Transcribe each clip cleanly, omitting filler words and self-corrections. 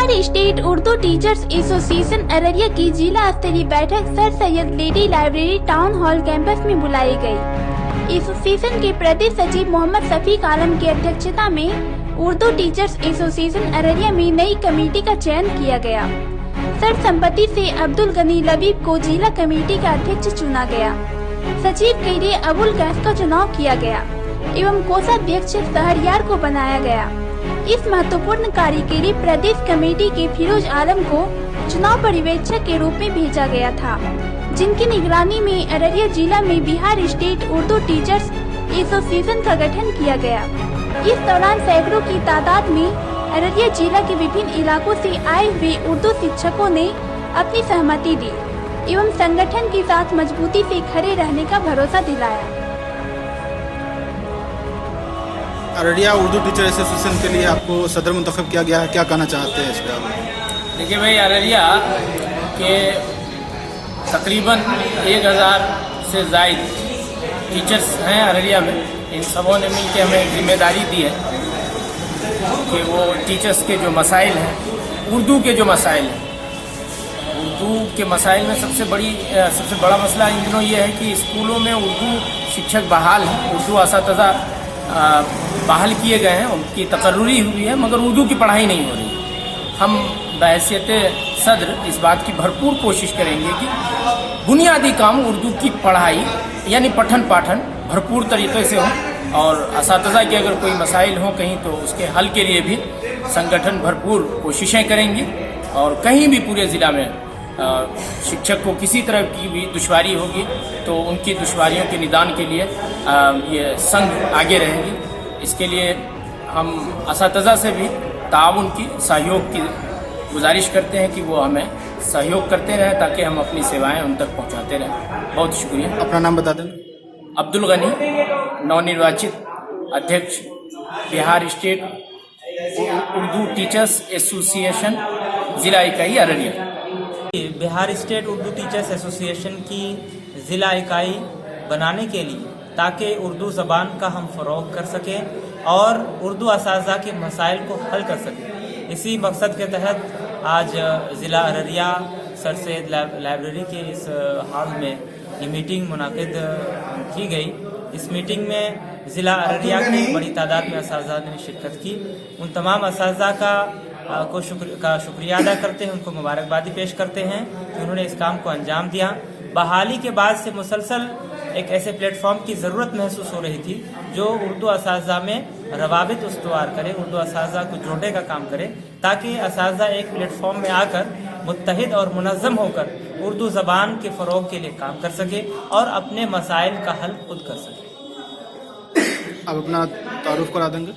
Bihar state Urdu teachers association Araria की जिला स्तरीय बैठक sir Syed lady library town hall campus में बुलाई गई। एसोसिएशन के प्रदेश सचिव मोहम्मद शफीक आलम की अध्यक्षता में उर्दू टीचर्स एसोसिएशन अररिया में नई कमेटी का चयन किया गया। सर्वसम्मति से अब्दुल गनी लबीब को जिला कमेटी का अध्यक्ष चुना गया। सचिव के लिए अबुल गैस का चुनाव किया गया एवं कोषाध्यक्ष शहरयार को बनाया गया। इस महत्वपूर्ण कार्य के लिए प्रदेश कमेटी के फिरोज आलम को चुनाव पर्यवेक्षक के रूप में भेजा गया था, जिनकी निगरानी में अररिया जिला में Bihar state Urdu teachers association का गठन किया गया। इस दौरान सैकड़ों की तादाद में अररिया जिला के विभिन्न इलाकों से आए हुए उर्दू शिक्षकों ने अपनी सहमति दी एवं संगठन के साथ मजबूती से खड़े रहने का भरोसा दिलाया। अररिया उर्दू टीचर एसोसिएशन के लिए आपको सदर मुंतखब किया गया है, क्या कहना चाहते हैं इस पर? देखिए भाई, अररिया के तकरीबन 1000 से ज़ायद टीचर्स हैं अररिया में। इन सबों ने मिलकर हमें एक जिम्मेदारी दी है कि वो टीचर्स के जो मसाइल हैं, उर्दू के जो मसाइल हैं, उर्दू के मसाइल में सबसे बड़ा मसला इन दिनों ये है कि स्कूलों में उर्दू शिक्षक बहाल हैं, उर्दू असातिज़ा बहाल किए गए हैं, उनकी तकर्रुरी हुई है, मगर उर्दू की पढ़ाई नहीं हो रही। हम बहैसियत सदर इस बात की भरपूर कोशिश करेंगे कि बुनियादी काम उर्दू की पढ़ाई यानी पठन पाठन भरपूर तरीके से हो, और असातिज़ा के अगर कोई मसाइल हों कहीं तो उसके हल के लिए भी संगठन भरपूर कोशिशें करेंगे। और कहीं भी पूरे ज़िला में शिक्षक को किसी तरह की भी दुश्वारी होगी तो उनकी दुश्वारियों के निदान के लिए ये संघ आगे रहेगी। इसके लिए हम असातिज़ा से भी ताउन की सहयोग की गुजारिश करते हैं कि वो हमें सहयोग करते रहें ताकि हम अपनी सेवाएं उन तक पहुंचाते रहें। बहुत शुक्रिया। अपना नाम बता दें। अब्दुल गनी, नवनिर्वाचित अध्यक्ष Bihar state Urdu teachers association जिला इकाई Araria. Bihar state Urdu teachers association की ज़िला इकाई बनाने के लिए ताकि उर्दू ज़बान का हम फ़रोग़ कर सकें और उर्दू असातिज़ा के मसाइल को हल कर सकें। इसी मकसद के तहत आज ज़िला अररिया सर सैयद लाइब्रेरी के इस हॉल में ये मीटिंग मुनाकिद की गई। इस मीटिंग में ज़िला अररिया की बड़ी तादाद में असातिज़ा ने शिरकत की। उन तमाम असातिज़ा का शुक्रिया अदा करते हैं, उनको मुबारकबादी पेश करते हैं कि उन्होंने इस काम को अंजाम दिया। बहाली के बाद से मुसलसल एक ऐसे प्लेटफॉर्म की ज़रूरत महसूस हो रही थी जो उर्दू असातिज़ा में रवाबित उस्तवार करे, उर्दू असातिज़ा को जोड़ने का काम करे, ताकि असातिज़ा एक प्लेटफॉर्म में आकर मुत्तहिद और मुनज़्ज़म होकर उर्दू ज़बान के फ़रोग़ के लिए काम कर सके और अपने मसाइल का हल खुद कर सके। आप अपना तारुफ करा देंगे?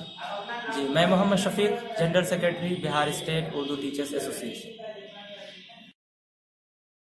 जी, मैं Mohammad Shafiq, general secretary Bihar state Urdu teachers association.